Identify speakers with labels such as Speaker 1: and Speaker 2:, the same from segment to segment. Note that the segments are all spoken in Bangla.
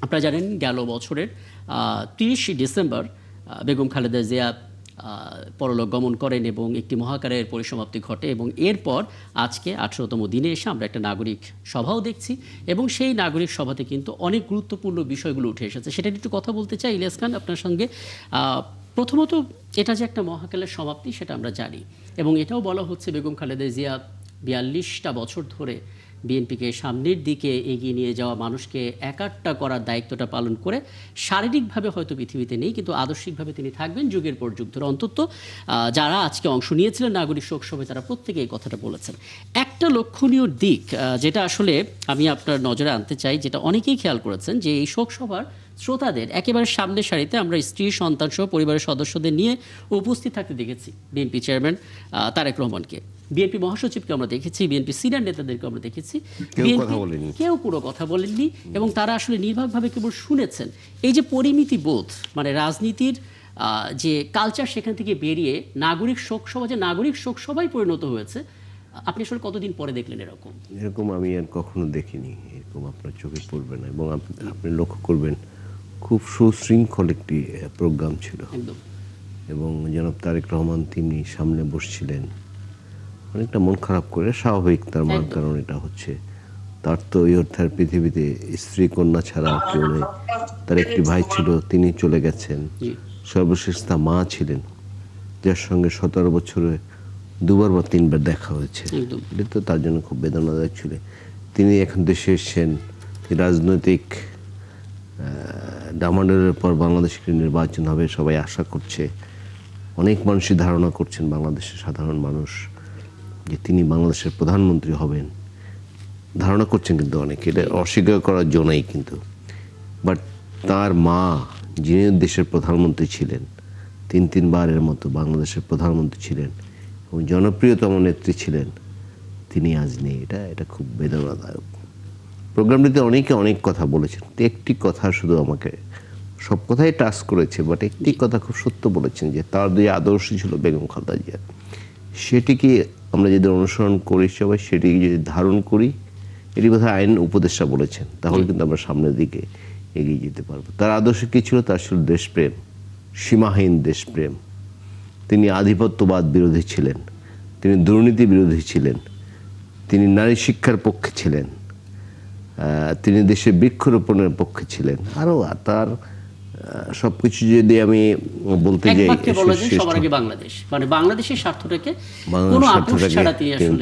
Speaker 1: আপনারা জানেন গেল বছরের 30 ডিসেম্বর বেগম খালেদা জিয়া পরলোক গমন করেন এবং একটি মহাকারের পরিসমাপ্তি ঘটে এবং এরপর আজকে 18তম দিনে এসে আমরা একটা নাগরিক সভাও দেখছি এবং সেই নাগরিক সভাতে কিন্তু অনেক গুরুত্বপূর্ণ বিষয়গুলো উঠে এসেছে। সেটা নিয়ে একটু কথা বলতে চাই ইলিয়াস খান আপনার সঙ্গে। প্রথমত এটা যে একটা মহাকালের সমাপ্তি সেটা আমরা জানি এবং এটাও বলা হচ্ছে বেগম খালেদা জিয়া 42টা বছর ধরে বিএনপিকে সামনের দিকে এগিয়ে নিয়ে যাওয়া, মানুষকে একাট্টা করার দায়িত্বটা পালন করে শারীরিকভাবে হয়তো পৃথিবীতে নেই কিন্তু আদর্শিকভাবে তিনি থাকবেন যুগের পর যুগ ধরে। অন্তত যারা আজকে অংশ নিয়েছিলেন নাগরিক শোক সভায় তারা প্রত্যেকে এই কথাটা বলেছেন। একটা লক্ষণীয় দিক যেটা আসলে আমি আপনার নজরে আনতে চাই, যেটা অনেকেই খেয়াল করেছেন, যে এই শোক সভার শ্রোতাদের একেবারে সামনের সারিতে আমরা স্ত্রী সন্তান সহ পরিবারের সদস্যদের নিয়ে উপস্থিত থাকতে দেখেছি। বিএনপি চেয়ারম্যান তারেক রহমানকে, বিএনপি মহাসচিবকে আমরা দেখেছি, বিএনপি সিনিয়র নেতাদেরকে আমরা দেখেছি, কেউ কোনো কথা বলেননি এবং তারা আসলে নির্বাকভাবে কেবল শুনেছেন। এই যে পরিমিতি বোধ, মানে রাজনীতির যে কালচার সেখান থেকে বেরিয়ে নাগরিক শোক সভা যে নাগরিক শোক সভায় পরিণত হয়েছে, আপনি আসলে কতদিন পরে দেখলেন
Speaker 2: এরকম আমি আর কখনো দেখিনি। এরকম আপনার চোখে পড়বে না এবং আপনি লক্ষ্য করবেন খুব সুশৃঙ্খল একটি প্রোগ্রাম ছিল এবং জনাব তারেক রহমান তিনি সামনে বসছিলেন অনেকটা মন খারাপ করে, স্বাভাবিক তার কারণ এটা হচ্ছে তার তো এই অর্থের পৃথিবীতে স্ত্রী কন্যা ছাড়া কেউ নেই। তার একটি ভাই ছিল, তিনি চলে গেছেন। সর্বশেষ তার মা ছিলেন, যার সঙ্গে 17 বছরে 2বার বা 3বার দেখা হয়েছে। এটা তো তার জন্য খুব বেদনাদায়ক ছিল। তিনি এখন দেশে এসেছেন, রাজনৈতিক ডামাডোলের পর বাংলাদেশে নির্বাচন হবে সবাই আশা করছে। অনেক মানুষই ধারণা করছেন, বাংলাদেশের সাধারণ মানুষ, যে তিনি বাংলাদেশের প্রধানমন্ত্রী হবেন ধারণা করছেন, কিন্তু অনেকে এটা অস্বীকার করার জন্যই। কিন্তু বাট তার মা, যিনি দেশের প্রধানমন্ত্রী ছিলেন, 3বারের মতো বাংলাদেশের প্রধানমন্ত্রী ছিলেন এবং জনপ্রিয়তম নেত্রী ছিলেন, তিনি আজ নেই। এটা খুব বেদনাদায়ক। প্রোগ্রামটিতে অনেকে অনেক কথা বলেছেন, একটি কথা শুধু আমাকে, সব কথাই টাচ করেছে, বাট একটি কথা খুব সত্য বলেছেন, যে তার যে আদর্শ ছিল বেগম খালেদা জিয়া, সেটিকে আমরা যদি অনুসরণ করি সবাই, সেটিকে যদি ধারণ করি, এটি বোধহয় আইন উপদেষ্টা বলেছেন, তাহলে কিন্তু আমরা সামনের দিকে এগিয়ে যেতে পারবো। তার আদর্শ কী ছিল? তার ছিল দেশপ্রেম, সীমাহীন দেশপ্রেম। তিনি আধিপত্যবাদ বিরোধী ছিলেন, তিনি দুর্নীতি বিরোধী ছিলেন, তিনি নারী শিক্ষার পক্ষে ছিলেন, তিনি দেশের বৃক্ষরোপণের পক্ষে ছিলেন। আরও তার সবকিছু যদি আমি বলতে যাই,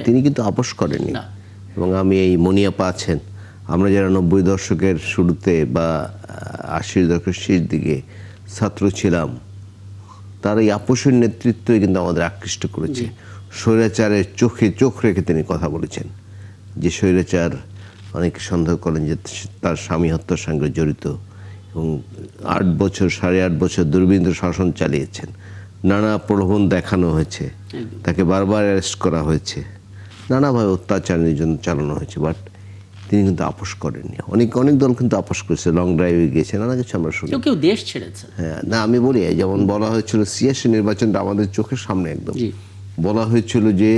Speaker 2: তিনি কিন্তু আপোষ করেননি। এবং আমি এই মনিয়াপা আছেন, আমরা যারা 90 দশকের শুরুতে বা 80 দশকের শেষ দিকে ছাত্র ছিলাম, তার এই আপোষের নেতৃত্বই কিন্তু আমাদের আকৃষ্ট করেছে। স্বৈরাচারের চোখে চোখ রেখে তিনি কথা বলেছেন, যে স্বৈরাচার অনেকে সন্দেহ করেন যে তার স্বামী হত্যার সঙ্গে জড়িত এবং 8 বছর 8.5 বছর দুর্বিনীত শাসন চালিয়েছেন। নানা প্রলোভন দেখানো হয়েছে, তাকে বারবার অ্যারেস্ট করা হয়েছে, নানাভাবে অত্যাচার নির্যাতন চালানো হয়েছে, বাট তিনি কিন্তু আপোষ করেননি। অনেক দল কিন্তু আপোষ করেছে, লং ড্রাইভে গিয়েছে, নানা কিছু আমরা শুনি,
Speaker 1: কেউ দেশ ছেড়েছে।
Speaker 2: হ্যাঁ, না আমি বলি, যেমন বলা হয়েছিল সিএসি নির্বাচনটা আমাদের চোখের সামনে একদম বলা হয়েছিল যে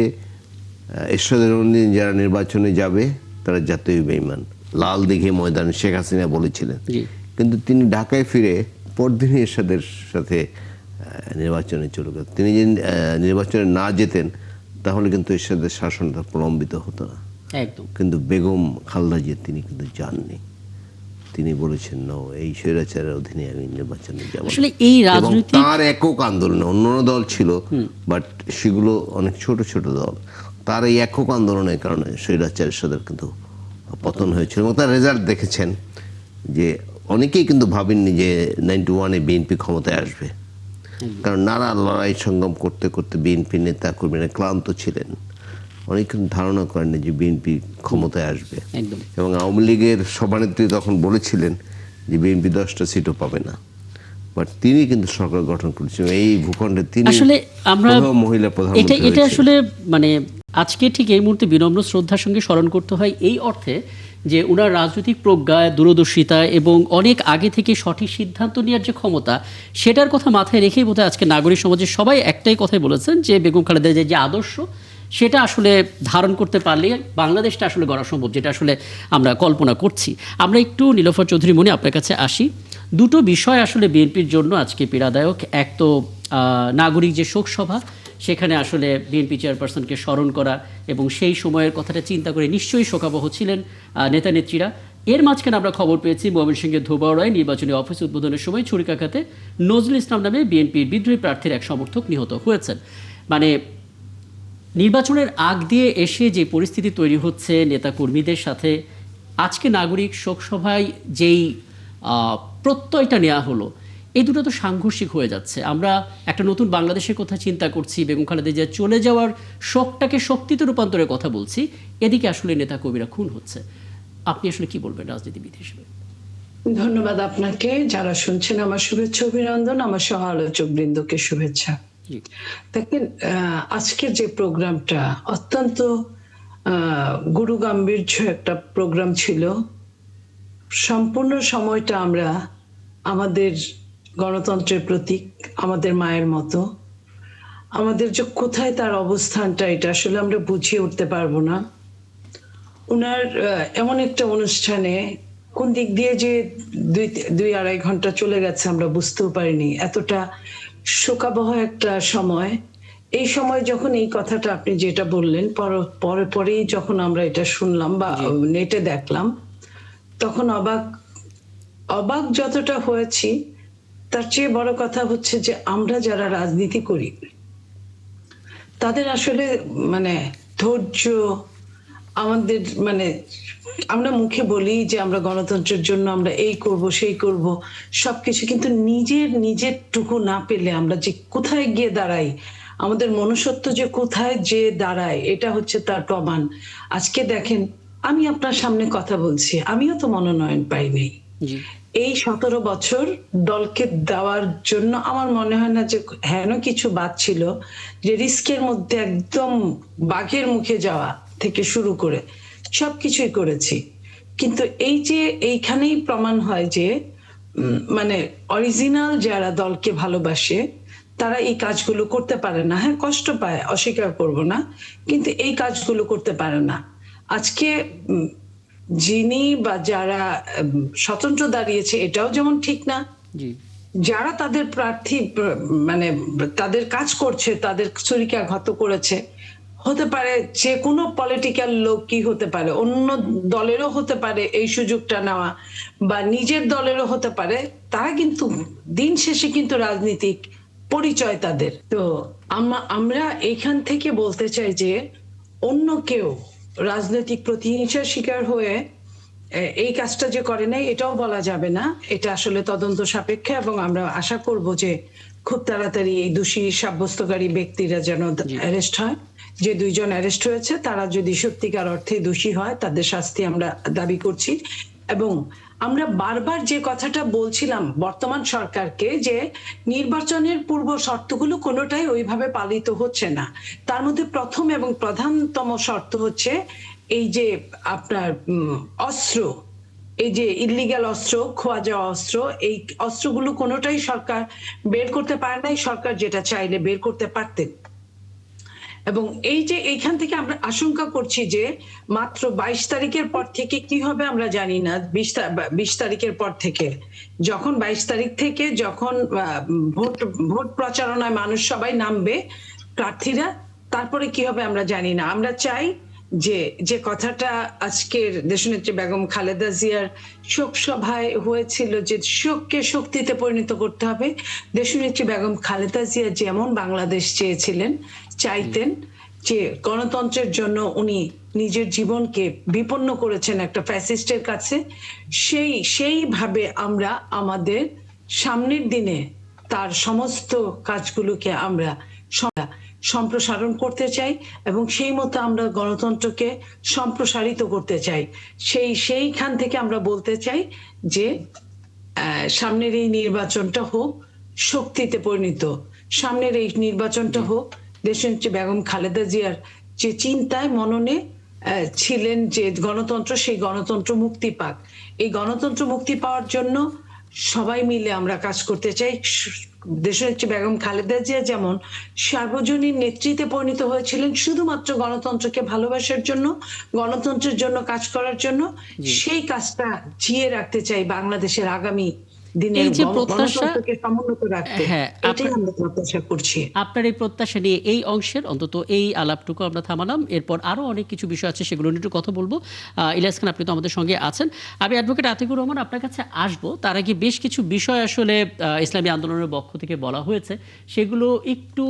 Speaker 2: এরশাদের রঞ্জিত যারা নির্বাচনে যাবে তারা জাতীয় বেঈমান, লাল দিঘি ময়দানে শেখ হাসিনা বলেছিলেন। কিন্তু তিনি ঢাকায় ফিরে পরদিনই এরশাদের সাথে নির্বাচনে চলে গেলেন। তিনি যদি নির্বাচনে না যেতেন তাহলে কিন্তু এরশাদের শাসনটা প্রলম্বিত হতো না। কিন্তু বেগম খালেদা জিয়া তিনি কিন্তু যাননি, তিনি বলেছেন না, এই স্বৈরাচারের অধীনে আমি নির্বাচনে যাব। তার একক আন্দোলন, অন্য দল ছিল বাট সেগুলো অনেক ছোট ছোট দল, তার এই একক আন্দোলনের কারণে স্বৈরাচারের সাথে কিন্তু পতন হয়েছিল। এবং তার রেজাল্ট দেখেছেন, যে অনেকেই কিন্তু ভাবেননি যে 91-এ বিএনপি ক্ষমতায় আসবে, কারণ নানা লড়াই সংগ্রাম করতে করতে বিএনপি নেতা কর্মীরা ক্লান্ত ছিলেন। অনেকে ধারণা করেন যে বিএনপি ক্ষমতায় আসবে এবং আওয়ামী লীগের সভানেত্রী তখন বলেছিলেন যে বিএনপি 10টা সিটও পাবে না, বাট তিনি কিন্তু সরকার গঠন করেছিলেন। এই ভূখণ্ডে তিনি
Speaker 1: আসলে আমরা
Speaker 2: মহিলা প্রধানমন্ত্রী।
Speaker 1: এটা আসলে মানে আজকে ঠিক এই মুহূর্তে বিনম্র শ্রদ্ধার সঙ্গে স্মরণ করতে হয়, এই অর্থে যে ওনার রাজনৈতিক প্রজ্ঞা, দূরদর্শিতা এবং অনেক আগে থেকে সঠিক সিদ্ধান্ত নেওয়ার যে ক্ষমতা, সেটার কথা মাথায় রেখেই বোধহয় আজকে নাগরিক সমাজের সবাই একটাই কথাই বলেছেন যে বেগম খালেদা জিয়ার যে আদর্শ সেটা আসলে ধারণ করতে পারলে বাংলাদেশটা আসলে গড়া সম্ভব, যেটা আসলে আমরা কল্পনা করছি। আমরা একটু নীলোফার চৌধুরী মনি আপনার কাছে আসি। দুটো বিষয় আসলে বিএনপির জন্য আজকে পীড়াদায়ক। এক তো নাগরিক যে শোক সভা, সেখানে আসলে বিএনপি চেয়ারপারসনকে স্মরণ করা এবং সেই সময়ের কথাটা চিন্তা করে নিশ্চয়ই শোকাবহ ছিলেন নেতা নেত্রীরা। এর মাঝখানে আমরা খবর পেয়েছি ময়মনসিংহের ধোবাউড়ায় নির্বাচনী অফিস উদ্বোধনের সময় ছুরিকাঘাতে নজরুল ইসলাম নামে বিএনপির বিদ্রোহী প্রার্থীর এক সমর্থক নিহত হয়েছেন। মানে নির্বাচনের আগ দিয়ে এসে যে পরিস্থিতি তৈরি হচ্ছে নেতাকর্মীদের সাথে, আজকে নাগরিক শোকসভায় যেই প্রত্যয়টা নেওয়া হলো, এই দুটো তো সাংঘর্ষিক হয়ে যাচ্ছে। আমরা একটা নতুন বাংলাদেশের কথা চিন্তা করছি, বেগম খালেদা জিয়া চলে যাওয়ার শোকটাকে শক্তিতে রূপান্তরের কথা বলছি, এদিকে আসলে নেতাকর্মীরা খুন হচ্ছে। আপনি আসলে কি বলবেন রাজনীতিবিদ হিসেবে?
Speaker 3: ধন্যবাদ আপনাকে। যারা শুনছেন আমার শুভেচ্ছা অভিনন্দন, আমার সহ আলোচক বৃন্দকে শুভেচ্ছা। দেখেন, আজকের যে প্রোগ্রামটা অত্যন্ত গুরু গাম্ভীর্য একটা প্রোগ্রাম ছিল। সম্পূর্ণ সময়টা আমরা আমাদের গণতন্ত্রের প্রতীক, আমাদের মায়ের মতো, আমাদের যে কোথায় তার অবস্থানটা, এটা আসলে আমরা বুঝিয়ে উঠতে পারবো না। উনার এমন একটা অনুষ্ঠানে কোন দিক দিয়ে যে দুই আড়াই ঘন্টা চলে গেছে আমরা বুঝতেও পারিনি। এতটা শোকাবহ একটা সময়। এই সময় যখন এই কথাটা আপনি যেটা বললেন, পরেই যখন আমরা এটা শুনলাম বা নেটে দেখলাম, তখন অবাক যতটা হয়েছি, তার চেয়ে বড় কথা হচ্ছে যে আমরা যারা রাজনীতি করি তাদের আসলে ধৈর্য, আমাদের আমরা মুখে বলি যে আমরা গণতন্ত্রের জন্য আমরা এই করব সেই করব সবকিছু, কিন্তু নিজের টুকু না পেলে আমরা যে কোথায় গিয়ে দাঁড়াই, আমাদের মনুষ্যত্ব যে কোথায় যে দাঁড়ায়, এটা হচ্ছে তার প্রমাণ। আজকে দেখেন, আমি আপনার সামনে কথা বলছি, আমিও তো মনোনয়ন পাইনি। এই 17 বছর দলকে দেওয়ার জন্য আমার মনে হয় না যে হেন কিছু বাদ ছিল, যে রিস্কের মধ্যে একদম বাঘের মুখে যাওয়া থেকে শুরু করে সবকিছুই করেছি। কিন্তু এই যে এইখানেই প্রমাণ হয় যে অরিজিনাল যারা দলকে ভালোবাসে তারা এই কাজগুলো করতে পারে না। হ্যাঁ, কষ্ট পায়, অস্বীকার করব না, কিন্তু এই কাজগুলো করতে পারে না। আজকে যিনি বা যারা স্বতন্ত্র দাঁড়িয়েছে এটাও যেমন ঠিক না, যারা তাদের প্রার্থী তাদের কাজ করছে, তাদের ছুরিকাঘাত করেছে, হতে পারে যে কোনো পলিটিক্যাল লোক, কি হতে পারে অন্য দলেরও হতে পারে এই সুযোগটা নেওয়া, বা নিজের দলেরও হতে পারে, তারা কিন্তু দিন শেষে কিন্তু রাজনীতিক পরিচয় তাদের। তো আমরা এখান থেকে বলতে চাই যে অন্য কেউ রাজনৈতিক প্রতিহিংসার শিকার হয়ে এই কাজটা যে করে নাই এটাও বলা যাবে না। এটা আসলে তদন্ত সাপেক্ষে, এবং আমরা আশা করব যে খুব তাড়াতাড়ি এই দোষী সাব্যস্তকারী ব্যক্তিরা যেন অ্যারেস্ট হয়। যে 2 জন অ্যারেস্ট হয়েছে তারা যদি সত্যিকার অর্থে দোষী হয়, তাদের শাস্তি আমরা দাবি করছি। এবং আমরা বারবার যে কথাটা বলছিলাম বর্তমান সরকারকে, যে নির্বাচনের পূর্ব শর্তগুলো কোনোটাই ওইভাবে পালিত হচ্ছে না। তার মধ্যে প্রথম এবং প্রধানতম শর্ত হচ্ছে এই যে আপনার অস্ত্র, এই যে ইল্লিগাল অস্ত্র, খোয়া যাওয়া অস্ত্র, এই অস্ত্রগুলো কোনোটাই সরকার বের করতে পারে নাই। সরকার যেটা চাইলে বের করতে পারতেন। এবং এই যে এইখান থেকে আমরা আশঙ্কা করছি যে মাত্র 22 তারিখের পর থেকে কি হবে আমরা জানি না। 20 তারিখের পর থেকে, যখন 22 তারিখ থেকে যখন ভোট প্রচারণায় মানুষ সবাই নামবে, প্রার্থীরা, তারপরে কি হবে আমরা জানি না। আমরা চাই যে কথাটা আজকের দেশনেত্রী বেগম খালেদা জিয়ার শোক সভায় হয়েছিল, যে শোককে শক্তিতে পরিণত করতে হবে। দেশনেত্রী বেগম খালেদা জিয়া যেমন বাংলাদেশ চেয়েছিলেন, চাইতেন, যে গণতন্ত্রের জন্য উনি নিজের জীবনকে বিপন্ন করেছেন একটা ফ্যাসিস্টের কাছে, সেইভাবে আমরা আমাদের সামনের দিনে তার সমস্ত কাজগুলোকে আমরা সম্প্রসারণ করতে চাই, এবং সেই মতো আমরা গণতন্ত্রকে সম্প্রসারিত করতে চাই। সেইখান থেকে আমরা বলতে চাই যে সামনের এই নির্বাচনটা হোক শক্তিতে পরিণত, সামনের এই নির্বাচনটা হোক দেশনেত্রী বেগম খালেদা জিয়ার যে চিন্তায় মননে ছিলেন যে গণতন্ত্র, সেই গণতন্ত্র মুক্তি পাক। এই গণতন্ত্র মুক্তি পাওয়ার জন্য সবাই মিলে আমরা কাজ করতে চাই। দেশনেত্রী বেগম খালেদা জিয়া যেমন সার্বজনীন নেতৃত্বে পরিণত হয়েছিলেন শুধুমাত্র গণতন্ত্রকে ভালোবাসার জন্য, গণতন্ত্রের জন্য কাজ করার জন্য,
Speaker 1: জি।
Speaker 3: সেই কাজটা জিয়ে রাখতে চাই বাংলাদেশের আগামী দিনের
Speaker 1: এই যে প্রত্যাশা,
Speaker 3: গণতন্ত্রকে সমুন্নত রাখতে।
Speaker 1: হ্যাঁ,
Speaker 3: এটাই আমরা প্রত্যাশা করছি।
Speaker 1: আপনার এই প্রত্যাশা নিয়ে এই অংশের অন্তত এই আলাপটুকু আমরা থামালাম। এরপর আরও অনেক কিছু বিষয় আছে, সেগুলো নিয়ে একটু কথা বলবো। ইলিয়াস খান, আপনি তো আমাদের সঙ্গে আছেন। আমি অ্যাডভোকেট আতিকুর রহমান আপনার কাছে আসবো। তার আগে বেশ কিছু বিষয় আসলে ইসলামী আন্দোলনের পক্ষ থেকে বলা হয়েছে, সেগুলো একটু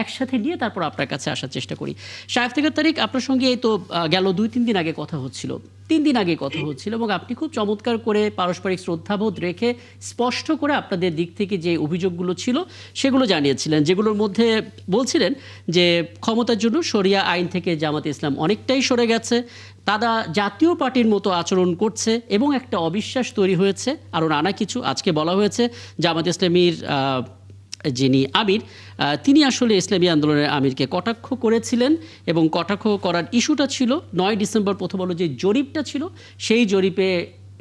Speaker 1: একসাথে নিয়ে তারপর আপনার কাছে আসার চেষ্টা করি। শায়েখতেখার তারিক, আপনার সঙ্গে এই তো গেল 2-3 দিন আগে কথা হচ্ছিল, 3 দিন আগে কথা হচ্ছিল, এবং আপনি খুব চমৎকার করে পারস্পরিক শ্রদ্ধাবোধ রেখে স্পষ্ট করে আপনাদের দিক থেকে যে অভিযোগগুলো ছিল সেগুলো জানিয়েছিলেন, যেগুলোর মধ্যে বলছিলেন যে ক্ষমতার জন্য শরিয়া আইন থেকে জামাতে ইসলাম অনেকটাই সরে গেছে, তারা জাতীয় পার্টির মতো আচরণ করছে এবং একটা অবিশ্বাস তৈরি হয়েছে, আরও নানা কিছু। আজকে বলা হয়েছে জামাত ইসলামীর যিনি আমির, তিনি আসলে ইসলামী আন্দোলনের আমিরকে কটাক্ষ করেছিলেন, এবং কটাক্ষ করার ইস্যুটা ছিল 9 ডিসেম্বর প্রথম আলো যে জরিপটা ছিল, সেই জরিপে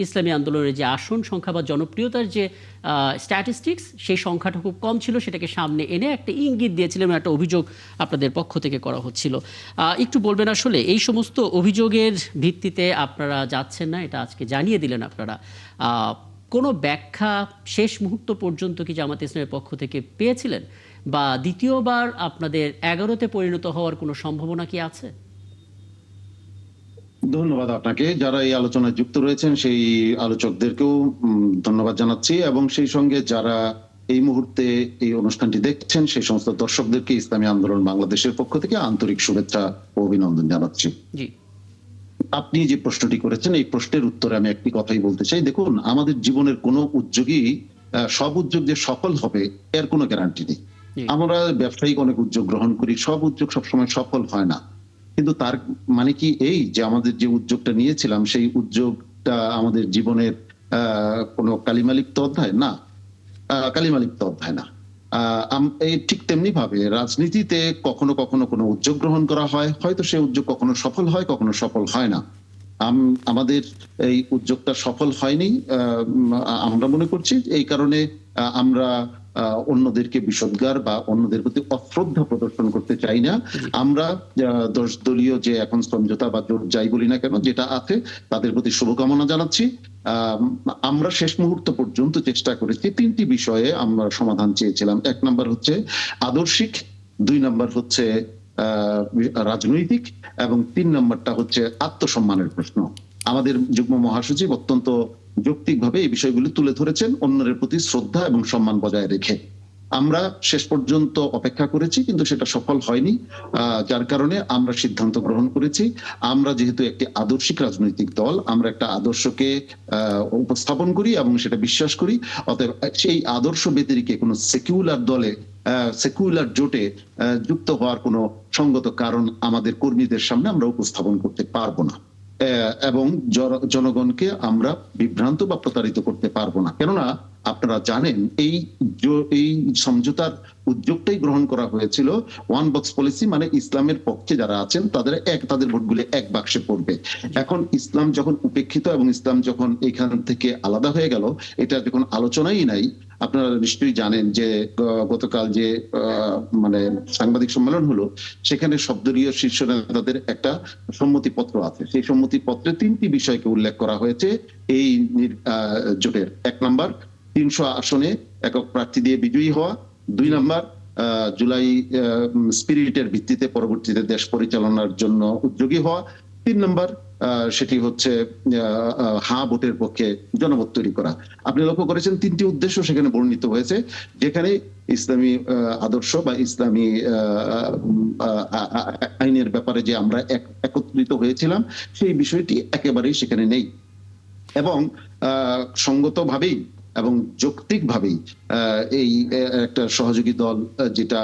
Speaker 1: ইসলামী আন্দোলনের যে আসন সংখ্যা বা জনপ্রিয়তার যে স্ট্যাটিস্টিক্স, সেই সংখ্যাটা খুব কম ছিল, সেটাকে সামনে এনে একটা ইঙ্গিত দিয়েছিলেন, একটা অভিযোগ আপনাদের পক্ষ থেকে করা হচ্ছিল। একটু বলবেন আসলে এই সমস্ত অভিযোগের ভিত্তিতে আপনারা যাচ্ছেন না, এটা আজকে জানিয়ে দিলেন আপনারা, কোনো ব্যাখ্যা শেষ মুহূর্ত পর্যন্ত কি জামাত ইসলামের পক্ষ থেকে পেয়েছিলেন, বা দ্বিতীয়বার আপনাদের 11তে পরিণত হওয়ার কোনো সম্ভাবনা কি আছে?
Speaker 4: ধন্যবাদ আপনাকে। যারা এই আলোচনায় যুক্ত রয়েছেন সেই আলোচকদেরকেও ধন্যবাদ জানাচ্ছি, এবং সেই সঙ্গে যারা এই মুহূর্তে এই অনুষ্ঠানটি দেখছেন সেই সমস্ত দর্শকদেরকে ইসলামী আন্দোলন বাংলাদেশের পক্ষ থেকে আন্তরিক শুভেচ্ছা ও অভিনন্দন জানাচ্ছি।
Speaker 1: জি।
Speaker 4: আপনি যে প্রশ্নটি করেছেন, এই প্রশ্নের উত্তরে আমি একটি কথাই বলতে চাই। দেখুন, আমাদের জীবনের কোনো উদ্যোগই সব উদ্যোগ যে সফল হবে এর কোনো গ্যারান্টি নেই। আমরা ব্যবসায়িক অনেক উদ্যোগ গ্রহণ করি, সব উদ্যোগ সবসময় সফল হয় না, কিন্তু তার মানে কি এই যে আমাদের যে উদ্যোগটা নিয়েছিলাম সেই উদ্যোগটা আমাদের জীবনের কোনো কালিমালিপ্ত অধ্যায় না, কালিমালিপ্ত অধ্যায় না। এই ঠিক তেমনি ভাবে রাজনীতিতে কখনো কখনো কোনো উদ্যোগ গ্রহণ করা হয়, হয়তো সেই উদ্যোগ কখনো সফল হয়, কখনো সফল হয় না। আমাদের এই উদ্যোগটা সফল হয়নি আমরা মনে করছি। এই কারণে আমরা অন্যদেরকে বিষোদ্গার বা অন্যদের প্রতি অশ্রদ্ধা প্রদর্শন করতে চাই না। আমরা 10 দলীয় যে এখন সমঝোতা বা জোট যাই বলি না কেন যেটা আছে, তাদের প্রতি শুভকামনা জানাচ্ছি। আমরা শেষ মুহূর্ত পর্যন্ত চেষ্টা করেছি 3টি বিষয়ে আমরা সমাধান চেয়েছিলাম। 1 নাম্বার হচ্ছে আদর্শিক, 2 নাম্বার হচ্ছে রাজনৈতিক, এবং 3 নাম্বারটা হচ্ছে আত্মসম্মানের প্রশ্ন। আমাদের যুগ্ম মহাসচিব অত্যন্ত যৌক্তিকভাবে এই বিষয়গুলি তুলে ধরেছেন, অন্যের প্রতি শ্রদ্ধা এবং সম্মান বজায় রেখে। আমরা শেষ পর্যন্ত অপেক্ষা করেছি, কিন্তু সেটা সফল হয়নি, যার কারণে আমরা সিদ্ধান্ত গ্রহণ করেছি। আমরা যেহেতু একটি আদর্শিক রাজনৈতিক দল, আমরা একটা আদর্শকে উপস্থাপন করি এবং সেটা বিশ্বাস করি, অতএব সেই আদর্শ ব্যতিরেকে কোনো সেকুলার দলে, সেকুলার জোটে যুক্ত হওয়ার কোনো সঙ্গত কারণ আমাদের কর্মীদের সামনে আমরা উপস্থাপন করতে পারবো না, এবং জনগণকে আমরা বিভ্রান্ত বা প্রতারিত করতে পারবো না। কেননা আপনারা জানেন এই সমঝোতার উদ্যোগটাই গ্রহণ করা হয়েছিল ওয়ান বক্স পলিসি, মানে ইসলামের পক্ষে যারা আছেন তাদের ভোটগুলি এক বাক্সে পড়বে। এখন ইসলাম যখন উপেক্ষিত এবং ইসলাম যখন এখান থেকে আলাদা হয়ে গেল, এটা যখন আলোচনাই নাই। আপনারা নিশ্চয়ই জানেন যে গতকাল যে মানে সাংবাদিক সম্মেলন হলো, সেখানে সবদলীয় শীর্ষ নেতাদের একটা সম্মতিপত্র আছে। সেই সম্মতিপত্রে 3টি বিষয়কে উল্লেখ করা হয়েছে এই জোটের। 1 নাম্বার 300 আসনে একক প্রার্থী দিয়ে বিজয়ী হওয়া, 2 নাম্বার জুলাই স্পিরিটের ভিত্তিতে পরবর্তীতে দেশ পরিচালনার জন্য উদ্যোগী হওয়া, 3 নাম্বার সেটি হচ্ছে হ্যাঁ ভোটের পক্ষে জনমত তৈরি করা। আপনি লক্ষ্য করেছেন 3টি উদ্দেশ্য সেখানে বর্ণিত হয়েছে, যেখানে ইসলামী আদর্শ বা ইসলামী আইনের ব্যাপারে যে আমরা একত্রিত হয়েছিলাম সেই বিষয়টি একেবারেই সেখানে নেই। এবং সঙ্গতভাবেই এবং যৌক্তিকভাবেই এই একটা সহযোগী দল যেটা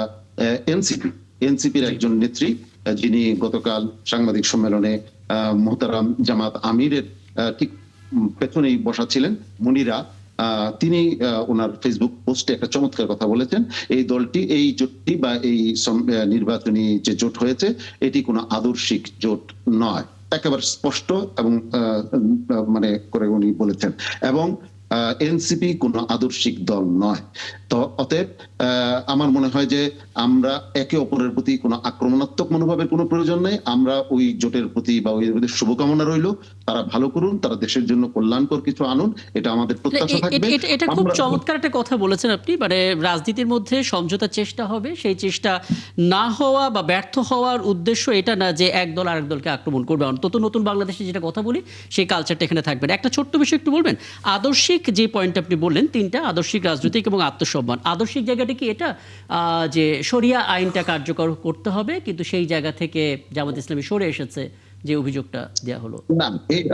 Speaker 4: এনসিপির একজন নেত্রী, যিনি গতকাল সাংবাদিক সম্মেলনে মোহতারাম জামাত আমিরের ঠিক পেছনেই বসা ছিলেন, মনিরা, তিনি ওনার ফেসবুক পোস্টে একটা চমৎকার কথা বলেছেন। এই দলটি, এই জোটটি বা এই নির্বাচনী যে জোট হয়েছে, এটি কোনো আদর্শিক জোট নয়, একেবারে স্পষ্ট এবং মানে করে উনি বলেছেন। এবং এনসিপি কোনো আদর্শিক দল নয়। তো অতএব আমার মনে হয় যে আমরা একে অপরের প্রতি কোনো আক্রমণাত্মক মনোভাবের কোনো প্রয়োজন নেই। আমরা ওই জোটের প্রতি বা ওই শুভকামনা রইল, তারা ভালো করুন, তারা দেশের জন্য কল্যাণকর কিছু আনুন, এটা আমাদের প্রত্যাশা থাকবে।
Speaker 1: এটা খুব চমৎকার একটা কথা বলেছেন আপনি। মানে রাজনীতির মধ্যে সমঝোতার চেষ্টা হবে, সেই চেষ্টা না হওয়া বা ব্যর্থ হওয়ার উদ্দেশ্য এটা না যে এক দল আরেক দলকে আক্রমণ করবে। অন্তত নতুন বাংলাদেশে যেটা কথা বলি সেই কালচারটা এখানে থাকবে না। একটা ছোট্ট বিষয় একটু বলবেন, আদর্শিক যে পয়েন্ট আপনি বললেন তিনটা, আদর্শিক, রাজনৈতিক এবং আত্মসম্মান, আদর্শিক জায়গাটা কি এটা যে শরিয়া আইনটা কার্যকর করতে হবে, কিন্তু সেই জায়গা থেকে জামাত ইসলামী সরে এসেছে যে অভিযোগটা দেয়া হলো?
Speaker 4: না,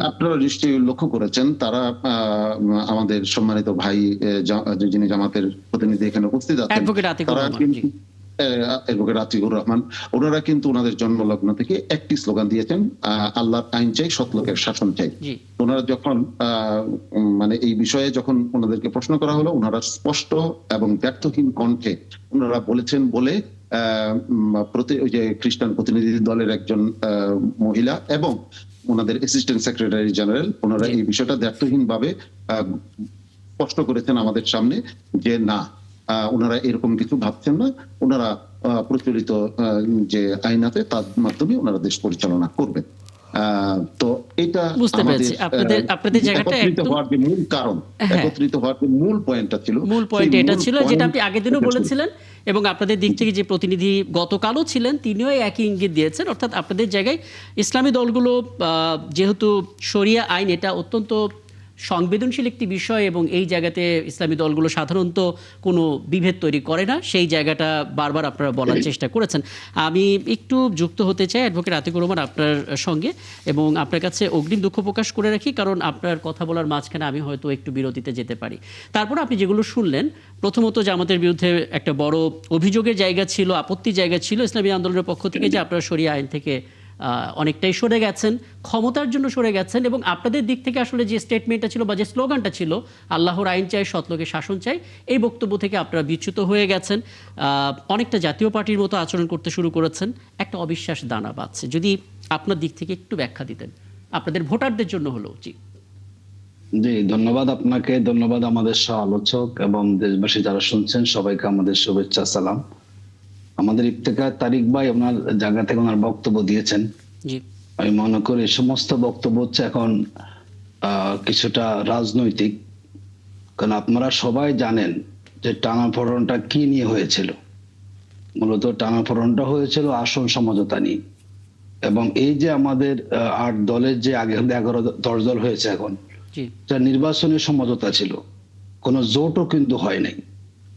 Speaker 4: আপনারা নিশ্চয়ই লক্ষ্য করেছেন, তারা আমাদের সম্মানিত ভাই যিনি জামাতের প্রতিনিধি এখানে উপস্থিত আছেন,
Speaker 1: অ্যাডভোকেট আতিকুর রহমান,
Speaker 4: অ্যাডভোকেট আতিকুর রহমান, ওনারা কিন্তু ওনাদের জন্মলগ্ন থেকে একটি স্লোগান দিয়েছেন, আল্লাহর আইন চাই, সৎলোকের শাসন চাই। ওনারা যখন মানে এই বিষয়ে যখন ওনাদেরকে প্রশ্ন করা হলো, ওনারা স্পষ্ট এবং ব্যর্থহীন কণ্ঠে ওনারা বলেছেন বলে ওই যে খ্রিস্টান প্রতিনিধি দলের একজন মহিলা এবং ওনাদের অ্যাসিস্ট্যান্ট সেক্রেটারি জেনারেল, ওনারা এই বিষয়টা ব্যর্থহীন ভাবে স্পষ্ট করেছেন আমাদের সামনে যে না, ওনারা এরকম কিছু ভাবছেন না, ওনারা প্রচলিত যে আইন আছে তার মাধ্যমে ওনারা দেশ পরিচালনা করবেন। তো এটা
Speaker 1: বুঝতে পেরেছি আপনাদের জায়গাটা
Speaker 4: একত্রিত হওয়ার যে মূল কারণ, একত্রিত হওয়ার যে মূল পয়েন্টটা ছিল,
Speaker 1: মূল পয়েন্ট এটা ছিল যেটা আপনি আগের দিনও বলেছিলেন, এবং আপনাদের দিক থেকে যে প্রতিনিধি গতকালও ছিলেন তিনিও একই ইঙ্গিত দিয়েছেন। অর্থাৎ আপনাদের জায়গায় ইসলামী দলগুলো যেহেতু শরিয়া আইন এটা অত্যন্ত সংবেদনশীল একটি বিষয় এবং এই জায়গাতে ইসলামী দলগুলো সাধারণত কোনো বিভেদ তৈরি করে না, সেই জায়গাটা বারবার আপনারা বলার চেষ্টা করেছেন। আমি একটু যুক্ত হতে চাই অ্যাডভোকেট আতিকুর রহমান আপনার সঙ্গে, এবং আপনার কাছে অগ্রিম দুঃখ প্রকাশ করে রাখি, কারণ আপনার কথা বলার মাঝখানে আমি হয়তো একটু বিরতিতে যেতে পারি। তারপর আপনি যেগুলো শুনলেন, প্রথমত জামাতের বিরুদ্ধে একটা বড় অভিযোগের জায়গা ছিল, আপত্তির জায়গা ছিল ইসলামী আন্দোলনের পক্ষ থেকে যে আপনারা শরিয়া আইন থেকে অনেকটাই সরে গেছেন, ক্ষমতার জন্য সরে গেছেন, এবং আপনাদের দিক থেকে আসলে যে স্টেটমেন্টটা ছিল বা যে স্লোগানটা ছিল আল্লাহর আইন চাই, সৎলোকের শাসন চাই, এই বক্তব্য থেকে আপনারা বিচ্যুত হয়ে গেছেন, অনেকটা জাতীয় পার্টির মতো আচরণ করতে শুরু করেছেন, একটা অবিশ্বাস দানা বাঁধছে। যদি আপনার দিক থেকে একটু ব্যাখ্যা দিতেন, আপনাদের ভোটারদের জন্য হলো। জি
Speaker 5: ধন্যবাদ আপনাকে, ধন্যবাদ আমাদের সহ আলোচক এবং দেশবাসী যারা শুনছেন, সবাইকে আমাদের শুভেচ্ছা, সালাম। আমাদের ইফতেখার তারিক ভাই ওনার জায়গা থেকে ওনার বক্তব্য দিয়েছেন। আমি মনে করি এই সমস্ত বক্তব্য হচ্ছে এখন কিছুটা রাজনৈতিক, কারণ আপনারা সবাই জানেন যে টানাপোড়েনটা কি নিয়ে হয়েছিল। মূলত টানাপোড়েনটা হয়েছিল আসন সমঝোতা নিয়ে, এবং এই যে আমাদের 8 দলের যে আগে 11-10 দল হয়েছে এখন, যা নির্বাচনী সমঝোতা ছিল, কোনো জোটও কিন্তু হয় নাই,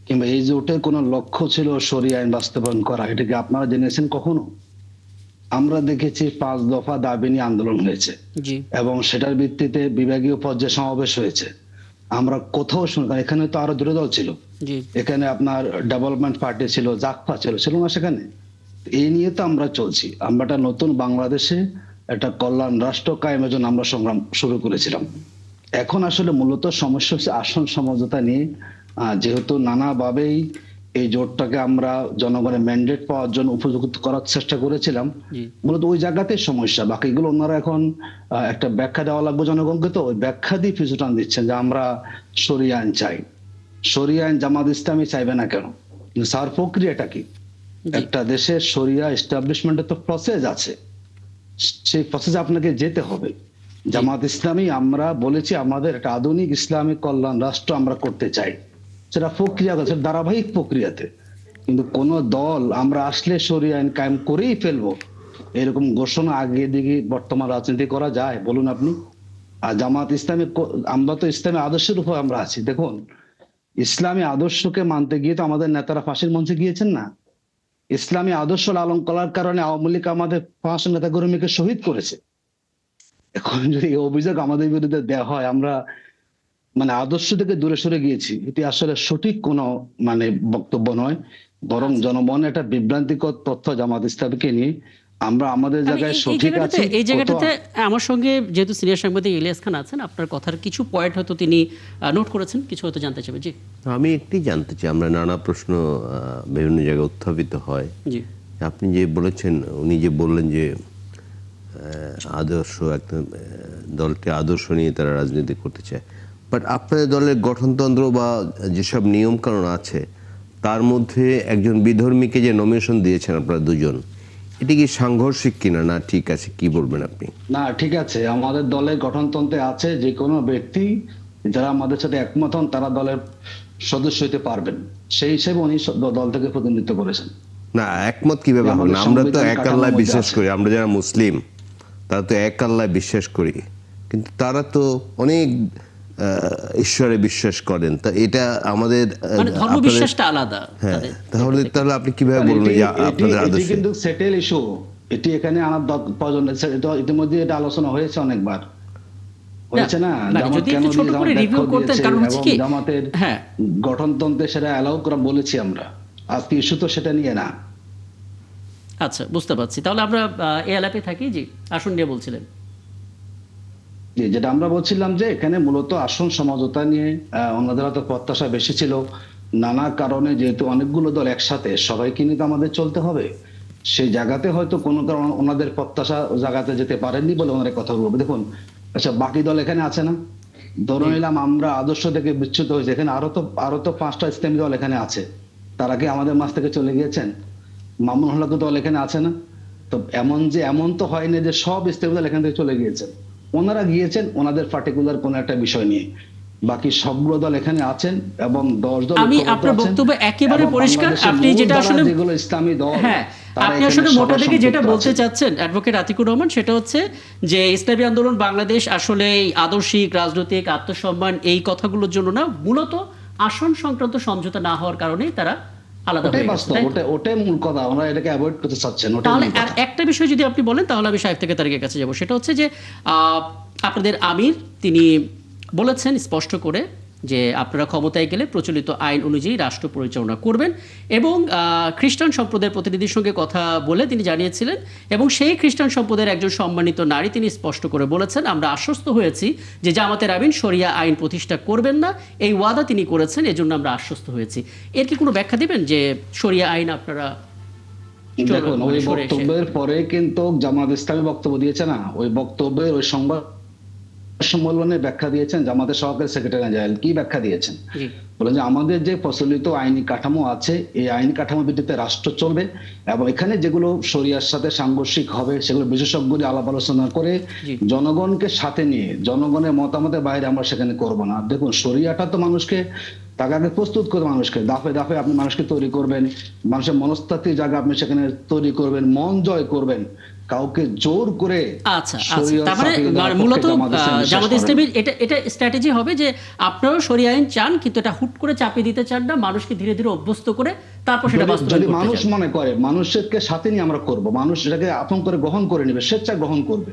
Speaker 5: কিংবা এই জোটের কোনো লক্ষ্য ছিল শরিয়া আইন বাস্তবায়ন করা। এটাকে আপনারা জেনেছেন কখনো? আমরা দেখেছি 5 দফা দাবি নিয়ে আন্দোলন হয়েছে এবং সেটার ভিত্তিতে বিভাগীয় পর্যায়ে সমাবেশ হয়েছে। আমরা কোথাও শুনি, এখানে তো আরো 2 দল ছিল, এখানে আপনার ডেভেলপমেন্ট পার্টি ছিল, জাকপা ছিল না সেখানে। এই নিয়ে তো আমরা চলছি। আমরা একটা নতুন বাংলাদেশে একটা কল্যাণ রাষ্ট্র কায়েমের জন্য আমরা সংগ্রাম শুরু করেছিলাম। এখন আসলে মূলত সমস্যা হচ্ছে আসন সমঝোতা নিয়ে। যেহেতু নানাভাবেই এই জোটটাকে আমরা জনগণের ম্যান্ডেট পাওয়ার জন্য উপযুক্ত করার চেষ্টা করেছিলাম, মূলত ওই জায়গাতে সমস্যা। বাকিগুলো ওনারা এখন একটা ব্যাখ্যা দেওয়া লাগবে জনগণকে, তো ওই ব্যাখ্যা দিয়ে পিছু টান দিচ্ছেন যে আমরা শরিয়া আইন চাই। শরিয়া আইন জামাত ইসলামী চাইবে না কেন? কিন্তু স্যার প্রক্রিয়াটা কি? একটা দেশের শরিয়া এস্টাবলিশমেন্টের তো প্রসেস আছে, সেই প্রসেসে আপনাকে যেতে হবে। জামাত ইসলামী আমরা বলেছি আমাদের একটা আধুনিক ইসলামিক কল্যাণ রাষ্ট্র আমরা করতে চাই, সেটা প্রক্রিয়া, সেটা ধারাবাহিক প্রক্রিয়াতে। কিন্তু কোন দল আমরা আসলে শরিয়া আইন কায়েম করেই ফেলবো এরকম ঘোষণা আগে দিকে বর্তমান রাজনীতি করা যায় বলুন আপনি? আর জামাত ইসলামী, আমরা তো ইসলামী আদর্শের উপর আমরা আছি। দেখুন, ইসলামী আদর্শকে মানতে গিয়ে তো আমাদের নেতারা ফাঁসির মঞ্চে গিয়েছেন না? ইসলামী আদর্শ লালন করার কারণে আওয়ামী লীগ আমাদের 5 নেতা কর্মীকে শহীদ করেছে। এখন যদি এই অভিযোগ আমাদের বিরুদ্ধে দেওয়া হয় আমরা মানে আদর্শ থেকে দূরে সরে গিয়েছি, এটি আসলে সঠিক কোনো মানে বক্তব্য নয়, বরং জনমনে একটা বিভ্রান্তিকর তথ্য জামাত ইসলামীকে নিয়ে। আমরা আমাদের জায়গায় সঠিক আছি।
Speaker 1: এই জায়গাটাতে আমার সঙ্গে যেহেতু সিনিয়র সাংবাদিক ইলিয়াস খান আছেন, আপনার কথার কিছু পয়েন্ট হয়তো তিনি নোট করেছেন, কিছু হয়তো জানতে চাইবেন। জি, আমি
Speaker 2: একটি জানতে চাই, আমরা নানা প্রশ্ন বিভিন্ন জায়গায় উত্থাপিত হয়। জি, আপনি যে বলেছেন, উনি যে বললেন যে আদর্শ একটা দলটি আদর্শ নিয়ে তারা রাজনীতি করতে চায়, বাট আপনাদের দলের গঠনতন্ত্র বা যেসব নিয়মকানুন আছে তার মধ্যে একজন বিধর্মীকে যে নমিনেশন দিয়েছেন আপনারা দুজন, এটি কি সাংঘর্ষিক কিনা, না ঠিক আছে, কি বলবেন আপনি?
Speaker 5: না, ঠিক আছে, আমাদের দলের গঠনতন্ত্রে আছে যে কোনো ব্যক্তি যারা আমাদের সাথে একমত হন তারা দলের সদস্য হতে পারবেন, সেই হিসেবে উনি দল থেকে প্রতিনিধিত্ব করেছেন।
Speaker 2: না, একমত কিভাবে হবে? আমরা তো এক আল্লাহ বিশ্বাস করি, আমরা যারা মুসলিম তারা তো এক আল্লাহ বিশ্বাস করি, কিন্তু তারা তো অনেক ঈশ্বরে বিশ্বাস করেন। তা এটা আমাদের
Speaker 1: মানে ধর্ম বিশ্বাসটা আলাদা।
Speaker 2: হ্যাঁ, তাহলে আপনি কিভাবে বলবেন যে আপনাদের আদর্শ?
Speaker 5: কিন্তু সেটেল ইস্যু, এটি এখানে আনার প্রয়োজন, ইতিমধ্যে এটা আলোচনা হয়েছে অনেকবার, হয়েছে না?
Speaker 1: যদি একটু ছোট করে রিভিউ করতেন, কারণ হচ্ছে কি
Speaker 5: জামাতের গঠনতন্ত্রে সেটা অ্যালাউ করা বলেছি আমরা, আজকে ইস্যু তো সেটা নিয়ে না।
Speaker 1: আচ্ছা, বুঝতে পারছি। তাহলে আমরা এই আলাপে থাকি। জি, আসন নিয়ে বলছিলেন।
Speaker 5: যেটা আমরা বলছিলাম যে এখানে মূলত আসন সমঝোতা নিয়ে ওনাদের হয়তো প্রত্যাশা বেশি ছিল, নানা কারণে, যেহেতু অনেকগুলো দল একসাথে, সবাইকে নিয়ে তো আমাদের চলতে হবে, সেই জায়গাতে হয়তো কোনো কারণ ওনাদের প্রত্যাশা জায়গাতে যেতে পারেননি বলে ওনারা কথা বলবো। দেখুন, আচ্ছা, বাকি দল এখানে আছে না? ধরে নিলাম আমরা আদর্শ থেকে বিচ্যুত হয়েছে, এখানে আরো তো 5টা ইসলামী দল এখানে আছে, তারা কি আমাদের মাঝ থেকে চলে গিয়েছেন? মামুন হলাকু দল এখানে আছে না? তো এমন তো হয়নি যে সব ইসলামী দল এখান থেকে চলে গিয়েছেন, ওনারা গিয়েছেন ওনাদের পার্টিকুলার কোন একটা বিষয় নিয়ে, বাকি সবগুলো দল এখানে আছেন এবং 10 দল।
Speaker 1: আমি আপনার বক্তব্য একেবারে পরিষ্কার। আপনি যেটা আসলে
Speaker 5: যেগুলো ইসলামী দল,
Speaker 1: হ্যাঁ, আপনি আসলে মোটা থেকে যেটা বলতে চাচ্ছেন অ্যাডভোকেট আতিকুর রহমান, সেটা হচ্ছে যে ইসলামী আন্দোলন বাংলাদেশ আসলে এই আদর্শিক, রাজনৈতিক, আত্মসম্মান এই কথাগুলোর জন্য না, মূলত আসন সংক্রান্ত সমঝোতা না হওয়ার কারণেই তারা আলাদা হয়ে গেছে।
Speaker 5: ওটাই মূল কথা, আমরা এটাকে অ্যাভয়েড করতে চাচ্ছেন।
Speaker 1: তাহলে আর একটা বিষয় যদি আপনি বলেন, তাহলে আমি সাহেব থেকে তারিখের কাছে যাব। সেটা হচ্ছে যে আপনাদের আমির তিনি বলেছেন স্পষ্ট করে যে আপনারা ক্ষমতায় গেলে প্রচলিত আইন অনুযায়ী রাষ্ট্র পরিচালনা করবেন, এবং খ্রিস্টান সম্প্রদায়ের প্রতিনিধির সঙ্গে কথা বলে তিনি জানিয়েছিলেন, এবং সেই খ্রিস্টান সম্প্রদায়ের একজন সম্মানিত নারী তিনি স্পষ্ট করে বলেছেন, আমরা আশ্বস্ত হয়েছি যে জামাতের আমিন শরিয়া আইন প্রতিষ্ঠা করবেন না, এই ওয়াদা তিনি করেছেন, এজন্য আমরা আশ্বস্ত হয়েছি। এর কি কোনো ব্যাখ্যা দিবেন যে শরিয়া আইন আপনারা?
Speaker 5: দেখুন, ওই বক্তব্যের পরে কিন্তু জামাত ইসলামী বক্তব্য দিয়েছে না, ওই বক্তব্যের ওই সংবাদ সম্মেলনে ব্যাখ্যা দিয়েছেন জামাতের সহকারী সেক্রেটারি জেনারেল। কি ব্যাখ্যা দিয়েছেন? বলেন যে আমাদের যে প্রচলিত আইনি কাঠামো আছে, এই আইনি কাঠামো ভিত্তিতে রাষ্ট্র চলবে, এবং এখানে যেগুলো শরিয়ার সাথে সাংঘর্ষিক হবে সেগুলো বিশেষজ্ঞরা আলাপ আলোচনা করে জনগণকে সাথে নিয়ে, জনগণের মতামতের বাইরে আমরা সেখানে করব না। দেখুন, শরিয়াটা তো মানুষকে তাকে প্রস্তুত করে, মানুষকে ধাপে ধাপে আপনি মানুষকে তৈরি করবেন, মানুষের মনস্তাত্ত্বিক জায়গা আপনি সেখানে তৈরি করবেন, মন জয় করবেন, কাউকে জোর করে।
Speaker 1: আচ্ছা, তারপরে মূলত জামাত ইসলামীর এটা স্ট্র্যাটেজি হবে যে আপনারাও শরিয়া আইন চান, কিন্তু এটা হুট করে চাপিয়ে দিতে চান না, মানুষকে ধীরে ধীরে অভ্যস্ত করে তারপর সেটা বাস্তবায়ন করতে চান।
Speaker 5: যদি মানুষ মনে করে মানুষকে সাথে নিয়ে আমরা করব, মানুষ এটাকে আপন করে গ্রহণ করে নেবে, স্বেচ্ছা গ্রহণ করবে।